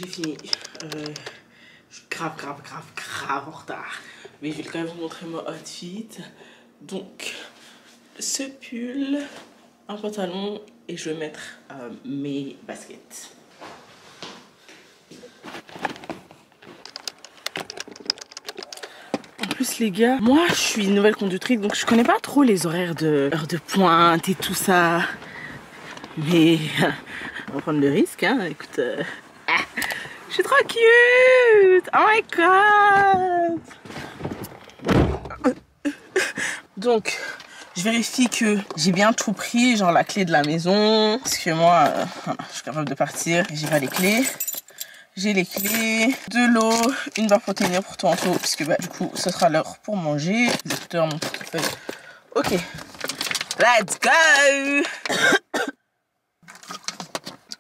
j'ai fini. Je suis grave en retard. Mais je vais quand même vous montrer mon outfit. Donc, ce pull, un pantalon et je vais mettre mes baskets. En plus les gars, moi je suis une nouvelle conductrice donc je connais pas trop les horaires de heure de pointe et tout ça. Mais on va prendre le risque hein, écoute. Je suis trop cute! Oh my god! Donc, je vérifie que j'ai bien tout pris, genre la clé de la maison. Parce que moi, voilà, je suis capable de partir et j'ai pas les clés. J'ai les clés, de l'eau, une barre protéinée pour tantôt. Parce que bah, du coup, ce sera l'heure pour manger. Les écouteurs, mon portefeuille. Ok, let's go!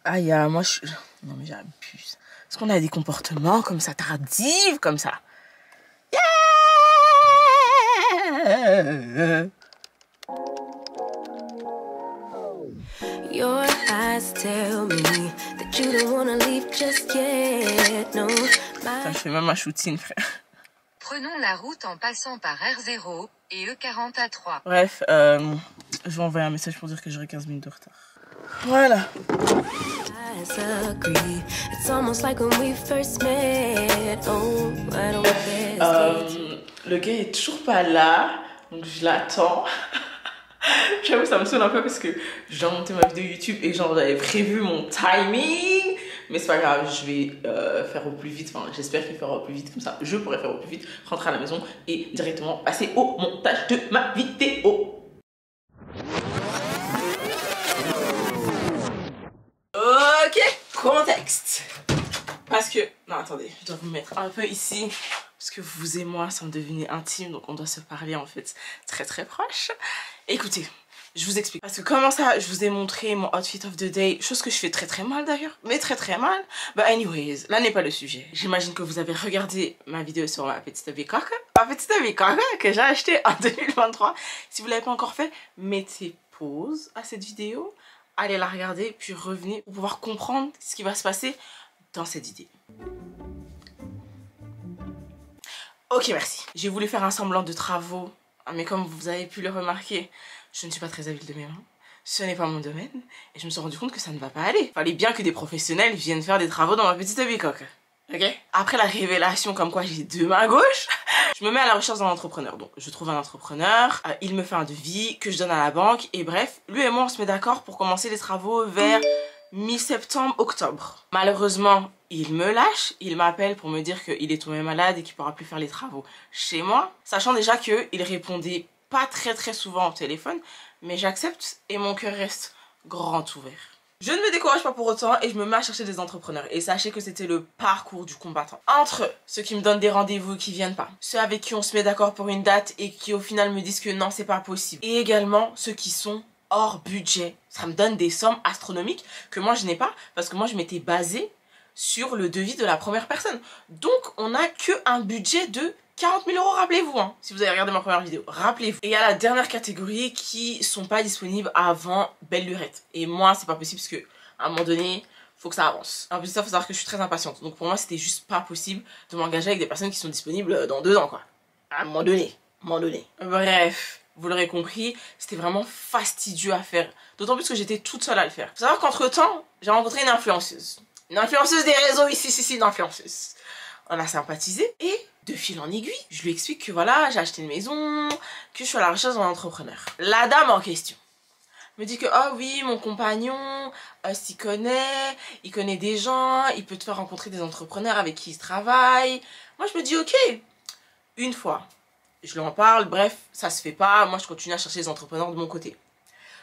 Aïe, moi je... Non mais j'abuse. Est-ce qu'on a des comportements comme ça, tardifs, comme ça? Yeah! Your eyes tell me that you don't wanna leave just yet. No. Putain, je fais même un shooting, frère. Prenons la route en passant par R0 et E40 à 3. Bref, je vais envoyer un message pour dire que j'aurai 15 minutes de retard. Voilà. Le gars est toujours pas là, donc je l'attends. J'avoue, ça me saoule un peu parce que je dois monter ma vidéo YouTube et genre j'avais prévu mon timing. Mais c'est pas grave, je vais faire au plus vite. Enfin, j'espère qu'il fera au plus vite. Comme ça, je pourrai faire au plus vite, rentrer à la maison et directement passer au montage de ma vidéo. Ok, contexte. Parce que... Non, attendez, je dois vous mettre un peu ici. Parce que vous et moi sommes devenus intimes. Donc on doit se parler en fait très proche. Écoutez, je vous explique. Parce que comment ça, je vous ai montré mon outfit of the day. Chose que je fais très mal d'ailleurs. Mais très mal. But anyways, là n'est pas le sujet. J'imagine que vous avez regardé ma vidéo sur ma petite bicoque. Ma petite bicoque que j'ai achetée en 2023. Si vous ne l'avez pas encore fait, mettez pause à cette vidéo. Allez la regarder, puis revenez pour pouvoir comprendre ce qui va se passer dans cette vidéo. Ok, merci. J'ai voulu faire un semblant de travaux, mais comme vous avez pu le remarquer, je ne suis pas très habile de mes mains. Ce n'est pas mon domaine, et je me suis rendu compte que ça ne va pas aller. Il fallait bien que des professionnels viennent faire des travaux dans ma petite bicoque. Ok? Après la révélation comme quoi j'ai deux mains gauches, je me mets à la recherche d'un entrepreneur. Donc je trouve un entrepreneur, il me fait un devis que je donne à la banque, et bref, lui et moi on se met d'accord pour commencer les travaux vers mi-septembre, octobre. Malheureusement, il me lâche, il m'appelle pour me dire qu'il est tombé malade et qu'il pourra plus faire les travaux chez moi. Sachant déjà qu'il répondait pas très souvent au téléphone, mais j'accepte et mon cœur reste grand ouvert. Je ne me décourage pas pour autant et je me mets à chercher des entrepreneurs. Et sachez que c'était le parcours du combattant. Entre ceux qui me donnent des rendez-vous et qui viennent pas, ceux avec qui on se met d'accord pour une date et qui au final me disent que non, c'est pas possible. Et également ceux qui sont hors budget. Ça me donne des sommes astronomiques que moi je n'ai pas parce que moi je m'étais basée sur le devis de la première personne. Donc on n'a qu'un budget de 40 000 €, rappelez-vous, hein, si vous avez regardé ma première vidéo, rappelez-vous. Et il y a la dernière catégorie qui sont pas disponibles avant belle lurette. Et moi c'est pas possible parce que à un moment donné, faut que ça avance. En plus de ça, faut savoir que je suis très impatiente. Donc pour moi c'était juste pas possible de m'engager avec des personnes qui sont disponibles dans 2 ans quoi. À un moment donné. Bref. Vous l'aurez compris, c'était vraiment fastidieux à faire. D'autant plus que j'étais toute seule à le faire. Faut savoir qu'entre temps, j'ai rencontré une influenceuse. Une influenceuse des réseaux, ici, une influenceuse. On a sympathisé et de fil en aiguille, je lui explique que voilà, j'ai acheté une maison, que je suis à la recherche d'un entrepreneur. La dame en question me dit que oh oui, mon compagnon s'y connaît, il connaît des gens, il peut te faire rencontrer des entrepreneurs avec qui il travaille. Moi je me dis ok, une fois. Je lui en parle, bref, ça se fait pas. Moi, je continue à chercher des entrepreneurs de mon côté.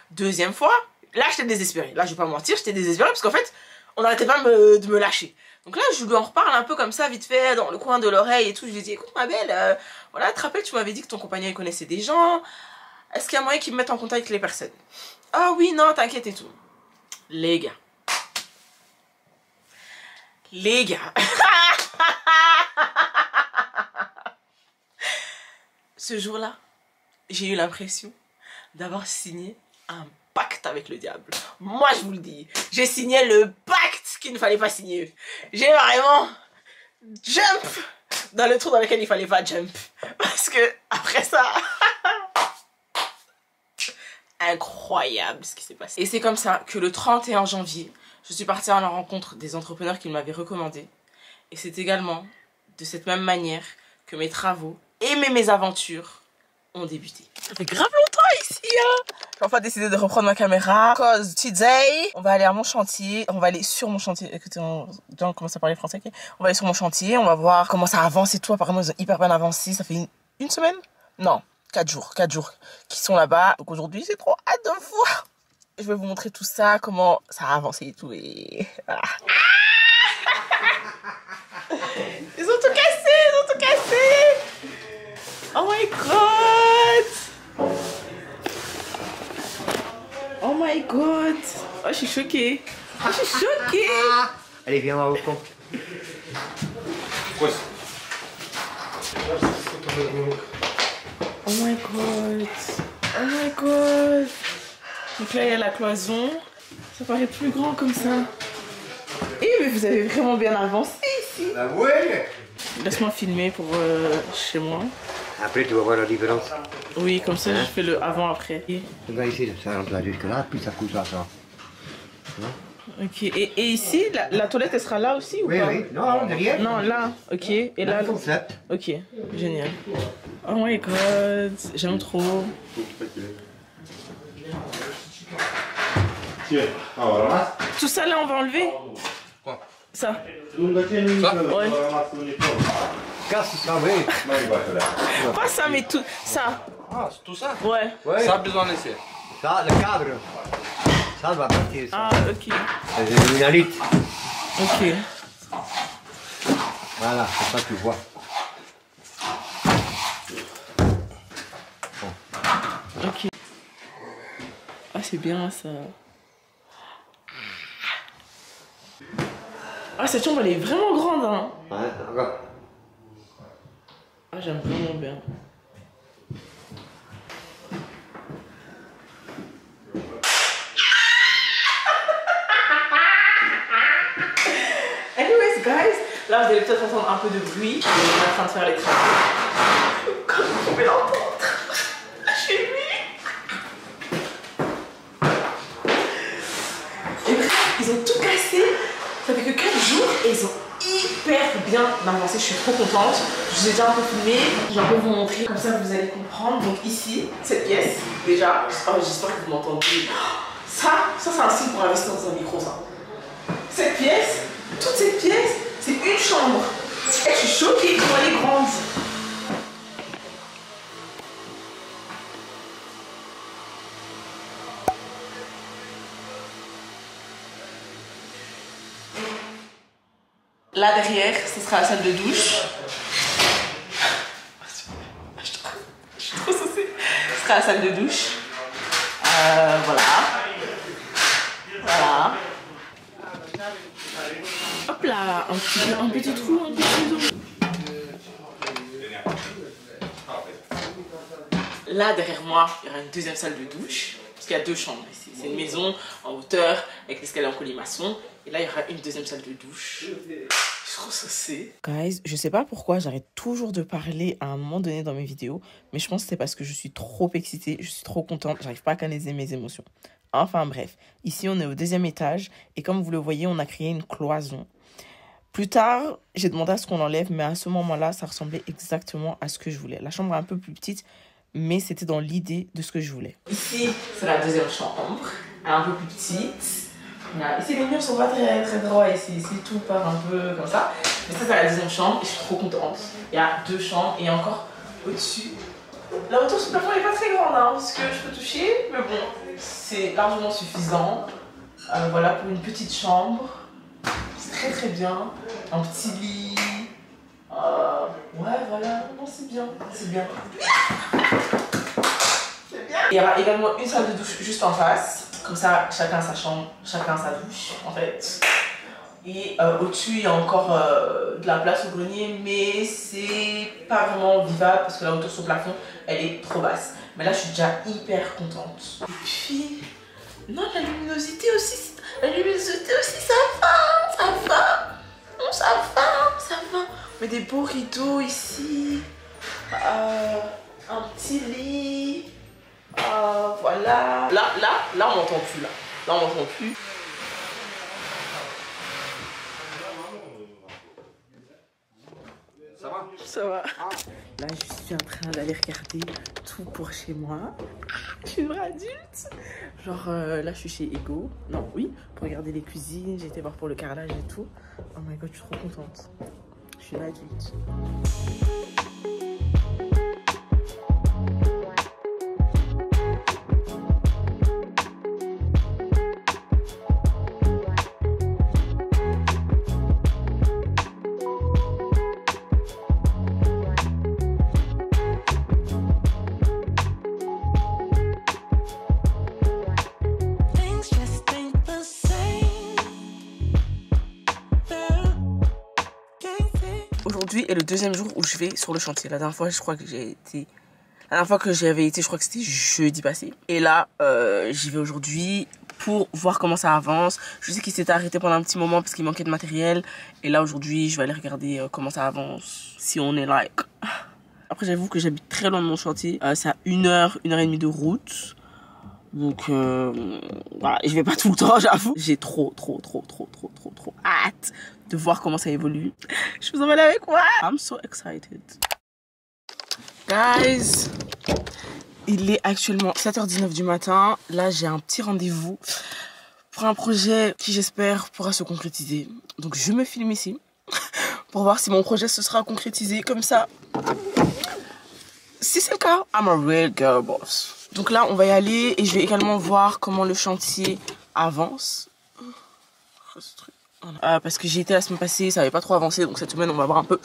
Deuxième fois, là, j'étais désespérée. Là, je vais pas mentir, j'étais désespérée parce qu'en fait, on n'arrêtait pas de me lâcher. Donc là, je lui en reparle un peu comme ça, vite fait, dans le coin de l'oreille et tout. Je lui dis, écoute, ma belle, voilà, te rappelles, tu m'avais dit que ton compagnon, il connaissait des gens. Est-ce qu'il y a moyen qu'il me mette en contact avec les personnes? Ah oui, non, t'inquiète et tout. Les gars. Ce jour-là, j'ai eu l'impression d'avoir signé un pacte avec le diable. Moi, je vous le dis, j'ai signé le pacte qu'il ne fallait pas signer. J'ai vraiment jump dans le trou dans lequel il fallait pas jump. Parce que après ça... incroyable ce qui s'est passé. Et c'est comme ça que le 31 janvier, je suis partie à la rencontre des entrepreneurs qui m'avaient recommandé. Et c'est également de cette même manière que mes travaux et mes aventures ont débuté. Ça fait grave longtemps ici, hein. J'ai enfin décidé de reprendre ma caméra. Cause today, on va aller à mon chantier. On va aller sur mon chantier. Écoutez, on commence à parler français. Okay. On va aller sur mon chantier. On va voir comment ça avance et tout. Apparemment, ils ont hyper bien avancé. Ça fait une semaine? Non, 4 jours qui sont là-bas. Donc aujourd'hui, j'ai trop hâte de voir. Je vais vous montrer tout ça, comment ça a avancé et tout. Et voilà. Ils ont tout cassé, Oh my god. Oh my god. Oh, je suis choquée. Allez, viens, on va au fond. Oh my god. Oh my god. Donc là, il y a la cloison. Ça paraît plus grand comme ça. Eh, mais vous avez vraiment bien avancé ici. La ouais. Laisse-moi filmer pour chez moi. Après, tu vas voir la différence. Oui, comme ça, je fais le avant-après. Regarde ici, ça rentre là jusque là, puis ça coule là, ça. Ok, et ici, la toilette, elle sera là aussi ou Oui, pas? oui. Non, derrière. Non, là, ok. Et là, Complète. ok, génial. Oh my god, j'aime trop. Tout ça là, on va enlever? Quoi? Ça? Ça? Ouais. Casse ça, oui. Pas ça, mais tout ça. Ah, c'est tout ça? Ouais. Ouais. Ça a besoin de laisser. Ça, le cadre. Ça va partir, ça. Ah, ok. C'est une luminolite. Ok. Voilà, c'est ça que tu vois. Ok. Ah, c'est bien ça. Ah, cette chambre, elle est vraiment grande, hein. Ouais, encore. Ah, j'aime vraiment bien. Anyways, guys, là, vous allez peut-être entendre un peu de bruit. On est en train de faire les travaux. Comme vous pouvez l'entendre. Chez lui. Et bref, ils ont tout cassé. Ça fait que 4 jours et ils ont hyper bien avancé. Je suis trop contente. Je vous ai déjà un peu filmé. Je vais un peu vous montrer. Comme ça, vous allez comprendre. Donc ici, cette pièce, déjà. Oh, j'espère que vous m'entendez. Ça c'est un signe pour investir dans un micro, ça. Cette pièce, toute cette pièce, c'est une chambre. Et je suis choquée comment elle est grande. Là derrière, ce sera la salle de douche. Je suis trop saucée. Ce sera la salle de douche. Voilà. Voilà. Hop là, un petit trou, un petit trou. Là derrière moi, il y aura une deuxième salle de douche. Parce qu'il y a 2 chambres ici. C'est une maison en hauteur avec l'escalier en colimaçon. Et là, il y aura une deuxième salle de douche. Je suis trop saucée. Guys, je sais pas pourquoi j'arrête toujours de parler à un moment donné dans mes vidéos. Mais je pense que c'est parce que je suis trop excitée. Je suis trop contente. J'arrive pas à canaliser mes émotions. Enfin bref. Ici, on est au 2e étage. Et comme vous le voyez, on a créé une cloison. Plus tard, j'ai demandé à ce qu'on l'enlève. Mais à ce moment-là, ça ressemblait exactement à ce que je voulais. La chambre est un peu plus petite. Mais c'était dans l'idée de ce que je voulais. Ici, c'est la deuxième chambre. Elle est un peu plus petite. Voilà. Ici, les murs sont pas très droits. Ici, tout part un peu comme ça. Mais ça, c'est la deuxième chambre. Et je suis trop contente. Il y a 2 chambres. Et encore au-dessus. La hauteur sous plafond n'est pas très grande. Hein, parce que je peux toucher. Mais bon, c'est largement suffisant. Voilà, pour une petite chambre. C'est très bien. Un petit lit. Ouais, voilà. Non, c'est bien. C'est bien. Il y aura également une salle de douche juste en face. Comme ça, chacun sa chambre, chacun sa douche, en fait. Et au-dessus, il y a encore de la place au grenier, mais c'est pas vraiment vivable parce que la hauteur sur le plafond, elle est trop basse. Mais là, je suis déjà hyper contente. Et puis, non, la luminosité aussi, ça va des beaux rideaux ici. Un petit lit. Voilà. Là, on m'entend plus. Là, on m'entend plus. Ça va? Ça va. Là, je suis en train d'aller regarder tout pour chez moi. Je suis une vraie adulte. Genre, là, je suis chez Ego. Non, oui, pour regarder les cuisines. J'ai été voir pour le carrelage et tout. Oh my god, je suis trop contente. Je suis une adulte. Aujourd'hui est le deuxième jour où je vais sur le chantier. La dernière fois, je crois que j'ai été... La dernière fois que j'y avais été, je crois que c'était jeudi passé. Et là, j'y vais aujourd'hui pour voir comment ça avance. Je sais qu'il s'était arrêté pendant un petit moment parce qu'il manquait de matériel. Et là, aujourd'hui, je vais aller regarder comment ça avance. Si on est like... Après, j'avoue que j'habite très loin de mon chantier. C'est à 1h, 1h30 de route. Donc, voilà, je vais pas tout le temps, j'avoue. J'ai trop hâte de voir comment ça évolue. Je vous emmène avec moi. I'm so excited. Guys, il est actuellement 7h19 du matin. Là, j'ai un petit rendez-vous pour un projet qui, j'espère, pourra se concrétiser. Donc, je me filme ici pour voir si mon projet se sera concrétisé comme ça. Si c'est le cas, I'm a real girl boss. Donc là, on va y aller et je vais également voir comment le chantier avance. Parce que j'y étais la semaine passée, ça n'avait pas trop avancé. Donc cette semaine, on va voir un peu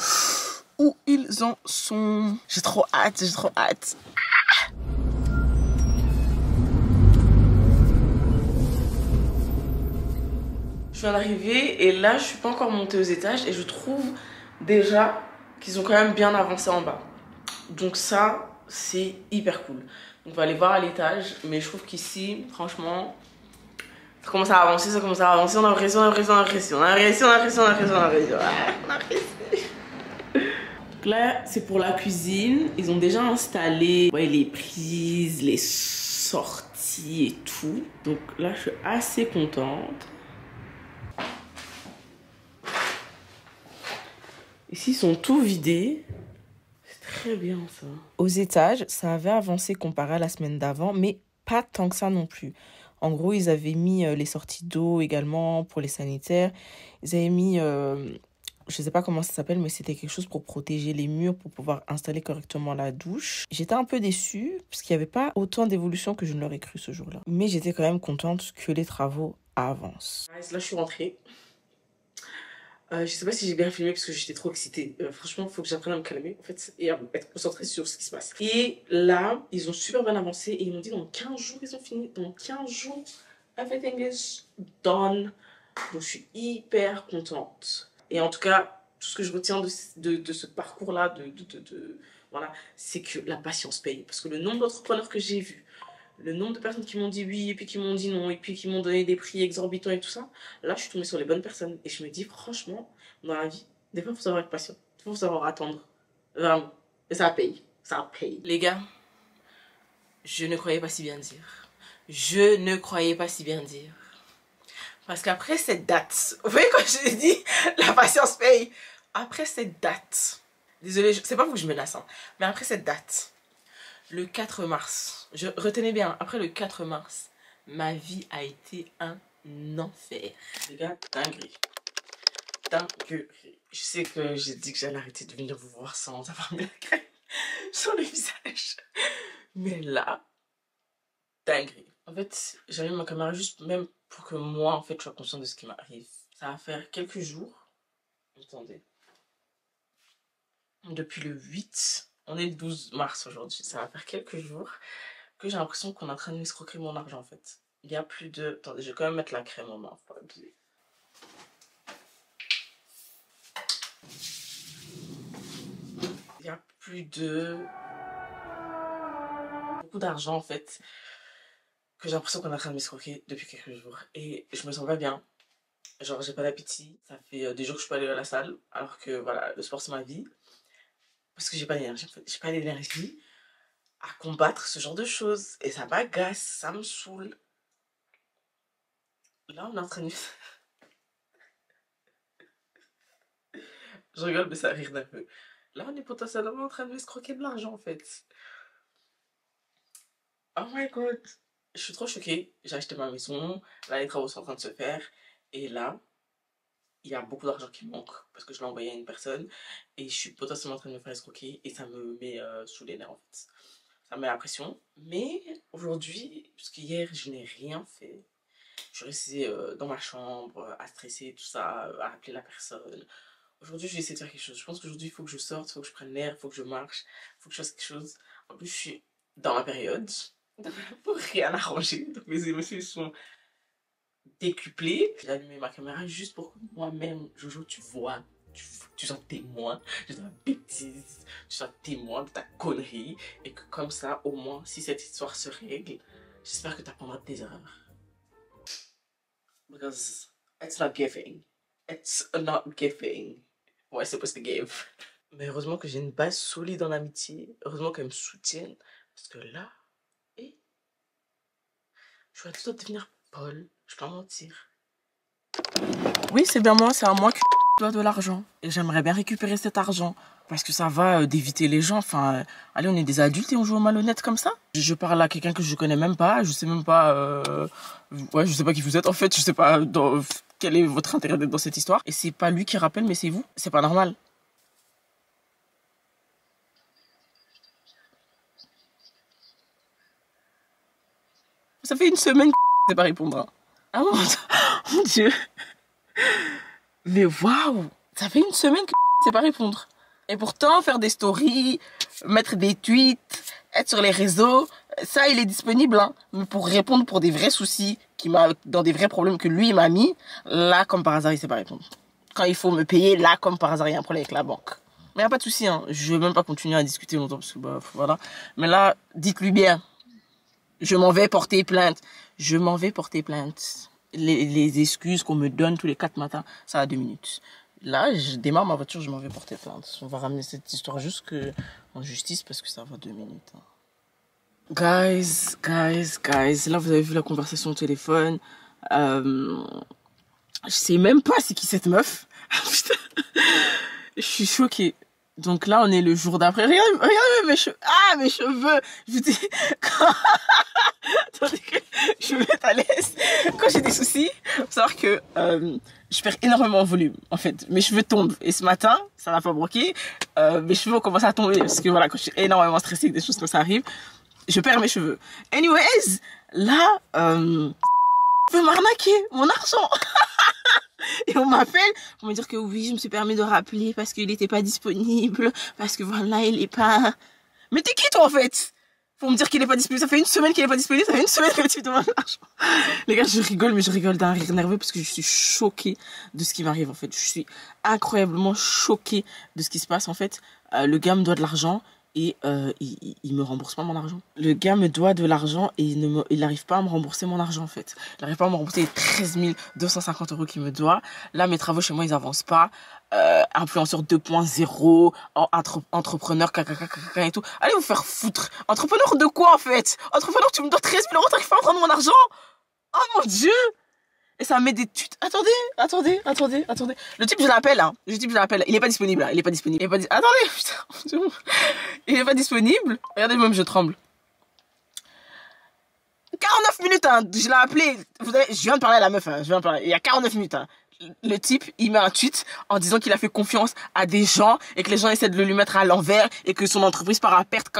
où ils en sont. J'ai trop hâte, j'ai trop hâte. Je viens d'arriver et là, je suis pas encore montée aux étages et je trouve déjà qu'ils ont quand même bien avancé en bas. Donc ça, c'est hyper cool. On va aller voir à l'étage, mais je trouve qu'ici, franchement, ça commence à avancer, ça commence à avancer. On a réussi. Donc là, c'est pour la cuisine. Ils ont déjà installé les prises, les sorties et tout. Donc là, je suis assez contente. Ici, ils sont tout vidés. Très bien ça. Aux étages, ça avait avancé comparé à la semaine d'avant, mais pas tant que ça non plus. En gros, ils avaient mis les sorties d'eau également pour les sanitaires. Ils avaient mis, je sais pas comment ça s'appelle, mais c'était quelque chose pour protéger les murs, pour pouvoir installer correctement la douche. J'étais un peu déçue parce qu'il n'y avait pas autant d'évolution que je ne l'aurais cru ce jour-là. Mais j'étais quand même contente que les travaux avancent. Là, je suis rentrée. Je sais pas si j'ai bien filmé parce que j'étais trop excitée. Franchement, il faut que j'apprenne à me calmer en fait et à être concentrée sur ce qui se passe. Et là, ils ont super bien avancé et ils m'ont dit dans 15 jours, ils ont fini. Dans 15 jours, everything is done. Donc je suis hyper contente. Et en tout cas, tout ce que je retiens de ce parcours-là, voilà, c'est que la patience paye. Parce que le nombre d'entrepreneurs que j'ai vus, le nombre de personnes qui m'ont dit oui et puis qui m'ont dit non et puis qui m'ont donné des prix exorbitants et tout ça, là je suis tombée sur les bonnes personnes et je me dis franchement, dans la vie, des fois il faut savoir être patient, il faut savoir attendre, vraiment, et ça paye, ça paye. Les gars, je ne croyais pas si bien dire, je ne croyais pas si bien dire, parce qu'après cette date, vous voyez quand je dis la patience paye, après cette date, désolée, c'est pas pour que je me lasse, hein, mais après cette date, le 4 mars, retenez bien, après le 4 mars, ma vie a été un enfer. Les gars, dinguerie. Dinguerie. Je sais que j'ai dit que j'allais arrêter de venir vous voir sans avoir mis la crème sur le visage. Mais là, dinguerie. En fait, j'ai mis ma caméra juste même pour que moi, en fait, je sois consciente de ce qui m'arrive. Ça va faire quelques jours. Attendez. Depuis le 8... On est le 12 mars aujourd'hui, ça va faire quelques jours que j'ai l'impression qu'on est en train de m'escroquer mon argent en fait. Il y a plus de... Attendez, je vais quand même mettre la crème en main, faut pas abuser. Il y a plus de... beaucoup d'argent en fait que j'ai l'impression qu'on est en train de m'escroquer depuis quelques jours. Et je me sens pas bien. Genre, j'ai pas d'appétit. Ça fait des jours que je suis pas allée à la salle. Alors que voilà, le sport, c'est ma vie. Parce que j'ai pas d'énergie. J'ai pas d'énergie à combattre ce genre de choses. Et ça m'agace, ça me saoule. Là, on est en train de... Je rigole, mais ça rire d'un peu. Là, on est potentiellement en train de escroquer de l'argent, en fait. Oh my god. Je suis trop choquée. J'ai acheté ma maison. Là, les travaux sont en train de se faire. Et là, il y a beaucoup d'argent qui manque. Parce que je l'ai envoyé à une personne. Et je suis potentiellement en train de me faire escroquer. Et ça me met sous les nerfs, en fait. Ça me met la pression. Mais aujourd'hui, parce qu'hier, je n'ai rien fait. Je suis restée dans ma chambre, à stresser, tout ça, à appeler la personne. Aujourd'hui, je vais essayer de faire quelque chose. Je pense qu'aujourd'hui, il faut que je sorte, il faut que je prenne l'air, il faut que je marche, il faut que je fasse quelque chose. En plus, je suis dans ma période pour rien arranger. Donc, mes émotions sont décuplées. J'ai allumé ma caméra juste pour que moi-même, Jojo, tu vois, tu sois témoin de ta bêtise, tu sois témoin de ta connerie. Et que comme ça, au moins, si cette histoire se règle, j'espère que tu apprendras de tes erreurs. Because it's not giving. It's not giving. What I'm supposed to give. Mais heureusement que j'ai une base solide en amitié. Heureusement qu'elle me soutienne. Parce que là, je vais tout à devenir Paul. Je peux pas mentir. Oui, c'est bien moi. C'est à moi que dois de l'argent. Et j'aimerais bien récupérer cet argent. Parce que ça va d'éviter les gens. Enfin, allez, on est des adultes et on joue aux malhonnêtes comme ça. Je parle à quelqu'un que je connais même pas. Je sais même pas... Ouais, je sais pas qui vous êtes. En fait, je sais pas quel est votre intérêt d'être dans cette histoire. Et c'est pas lui qui rappelle, mais c'est vous. C'est pas normal. Ça fait une semaine que c'est pas répondre. Hein. Ah mon Dieu. Mais waouh. Ça fait une semaine que c'est pas répondre. Et pourtant, faire des stories, mettre des tweets, être sur les réseaux, ça, il est disponible. Hein. Mais pour répondre pour des vrais soucis, dans des vrais problèmes que lui, il m'a mis, là, comme par hasard, il sait pas répondre. Quand il faut me payer, là, comme par hasard, il y a un problème avec la banque. Mais y a pas de souci, hein. Je vais même pas continuer à discuter longtemps parce que, bah, voilà. Mais là, dites-lui bien. Je m'en vais porter plainte. Je m'en vais porter plainte. Les excuses qu'on me donne tous les 4 matins, ça a 2 minutes. Là, je démarre ma voiture, je m'en vais porter plainte. On va ramener cette histoire jusque en justice parce que ça va 2 minutes. Hein. Guys. Là, vous avez vu la conversation au téléphone. Je sais même pas c'est qui cette meuf. Putain. Je suis choquée. Donc là, on est le jour d'après. Regardez mes cheveux. Ah, mes cheveux. Je vous dis... Attendez que je me mette à l'aise. Quand j'ai des soucis, faut savoir que je perds énormément en volume, en fait. Mes cheveux tombent. Et ce matin, ça n'a pas broqué. Mes cheveux ont commencé à tomber. Parce que voilà, quand je suis énormément stressée que des choses comme ça arrivent, je perds mes cheveux. Anyways, là, peut m'arnaquer mon argent. Et on m'appelle pour me dire que oui, je me suis permis de rappeler parce qu'il n'était pas disponible, parce que voilà, il est pas... Mais t'es qui toi en fait? Pour me dire qu'il est pas disponible, ça fait une semaine qu'il est pas disponible, ça fait une semaine que tu demandes l'argent. Les gars, je rigole, mais je rigole d'un rire nerveux parce que je suis choquée de ce qui m'arrive en fait. Je suis incroyablement choquée de ce qui se passe en fait. Le gars me doit de l'argent. Et il me rembourse pas mon argent. Le gars me doit de l'argent et il n'arrive pas à me rembourser mon argent en fait. Il n'arrive pas à me rembourser les 13 250 € qu'il me doit. Là, mes travaux chez moi, ils avancent pas. Influenceur 2.0, entrepreneur, et tout. Allez vous faire foutre. Entrepreneur de quoi en fait? Entrepreneur, tu me dois 13 000 €, t'arrives pas à prendre mon argent? Oh mon Dieu! Et ça met des tweets. Attendez. Le type, je l'appelle, hein. Il est pas disponible, là. Attendez, putain. Il est pas disponible. Regardez, même, je tremble. 49 minutes, hein. Je l'ai appelé. Je viens de parler à la meuf, hein. Il y a 49 minutes, hein. Le type, il met un tweet en disant qu'il a fait confiance à des gens et que les gens essaient de le mettre à l'envers et que son entreprise part à perte.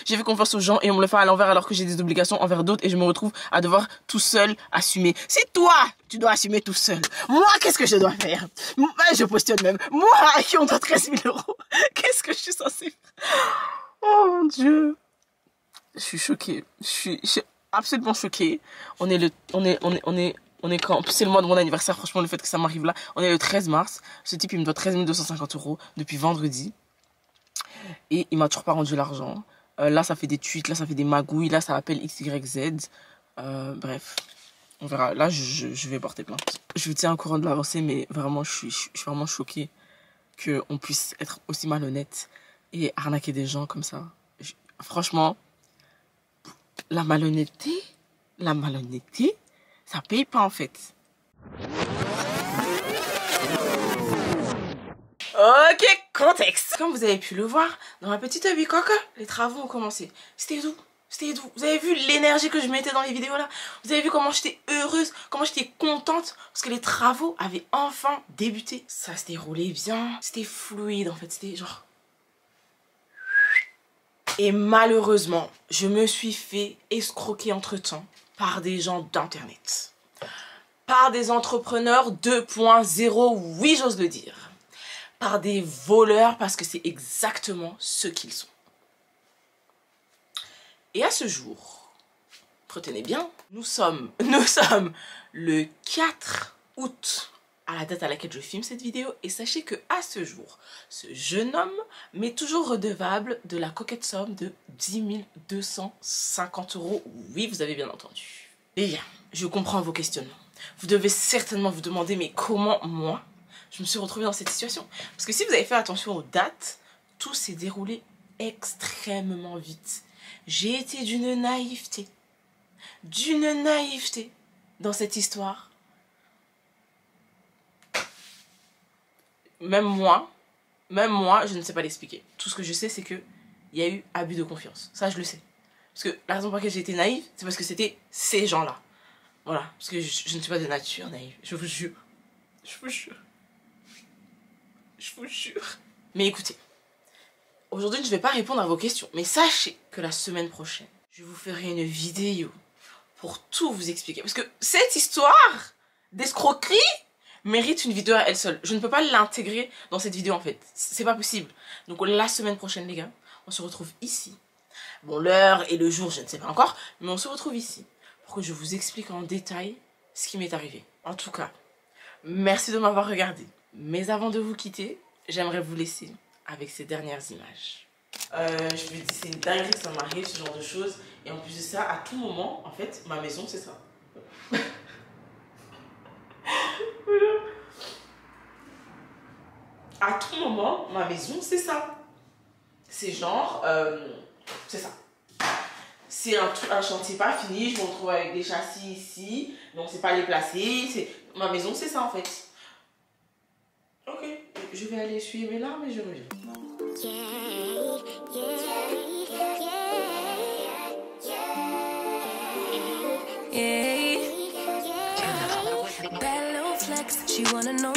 J'ai fait confiance aux gens et on me le fait à l'envers alors que j'ai des obligations envers d'autres et je me retrouve à devoir tout seul assumer. C'est toi, tu dois assumer tout seul. Moi, qu'est-ce que je dois faire? Moi, je questionne même. Moi, à qui on doit 13 000 €. Qu'est-ce que je suis censée faire? Oh mon Dieu. Je suis choquée. Je suis absolument choquée. On est quand? C'est le mois de mon anniversaire, franchement, le fait que ça m'arrive là. On est le 13 mars. Ce type, il me doit 13 250 € depuis vendredi. Et il m'a toujours pas rendu l'argent. Là, ça fait des tweets, là, ça fait des magouilles, là, ça appelle XYZ. Bref. On verra. Là, je vais porter plainte. Je vous tiens au courant de l'avancée, mais vraiment, je suis vraiment choquée qu'on puisse être aussi malhonnête et arnaquer des gens comme ça. Franchement, la malhonnêteté, ça paye pas en fait. Ok, contexte. Comme vous avez pu le voir, dans ma petite bicoque, les travaux ont commencé. C'était doux. C'était doux. Vous avez vu l'énergie que je mettais dans les vidéos là? Vous avez vu comment j'étais heureuse, comment j'étais contente parce que les travaux avaient enfin débuté. Ça se déroulait bien. C'était fluide en fait. C'était genre... Et malheureusement, je me suis fait escroquer entre-temps par des gens d'internet. Par des entrepreneurs 2.0, oui j'ose le dire. Par des voleurs parce que c'est exactement ce qu'ils sont. Et à ce jour, retenez bien, nous sommes le 4 août à la date à laquelle je filme cette vidéo et sachez que à ce jour, ce jeune homme m'est toujours redevable de la coquette somme de 10 250 €. Oui, vous avez bien entendu. Eh bien, je comprends vos questionnements. Vous devez certainement vous demander mais comment moi, je me suis retrouvée dans cette situation? Parce que si vous avez fait attention aux dates, tout s'est déroulé extrêmement vite. J'ai été d'une naïveté dans cette histoire. Même moi, je ne sais pas l'expliquer. Tout ce que je sais, c'est qu'il y a eu abus de confiance. Ça, je le sais. Parce que la raison pour laquelle j'ai été naïve, c'est parce que c'était ces gens-là. Voilà. Parce que je ne suis pas de nature naïve. Je vous jure. Je vous jure. Je vous jure. Mais écoutez. Aujourd'hui, je ne vais pas répondre à vos questions. Mais sachez que la semaine prochaine, je vous ferai une vidéo pour tout vous expliquer. Parce que cette histoire d'escroquerie mérite une vidéo à elle seule. Je ne peux pas l'intégrer dans cette vidéo en fait. C'est pas possible. Donc la semaine prochaine les gars, on se retrouve ici. Bon, l'heure et le jour, je ne sais pas encore. Mais on se retrouve ici pour que je vous explique en détail ce qui m'est arrivé. En tout cas, merci de m'avoir regardé. Mais avant de vous quitter, j'aimerais vous laisser avec ces dernières images. Je me dis c'est une dinguerie que ça m'arrive ce genre de choses. Et en plus de ça, à tout moment, en fait, ma maison c'est ça. À tout moment, ma maison c'est ça. C'est genre, c'est ça. C'est un chantier pas fini, je me retrouve avec des châssis ici, donc c'est pas les placer. Ma maison c'est ça en fait. Ok, je vais aller essuyer mes larmes et je reviens. Bad little flex, she wanna know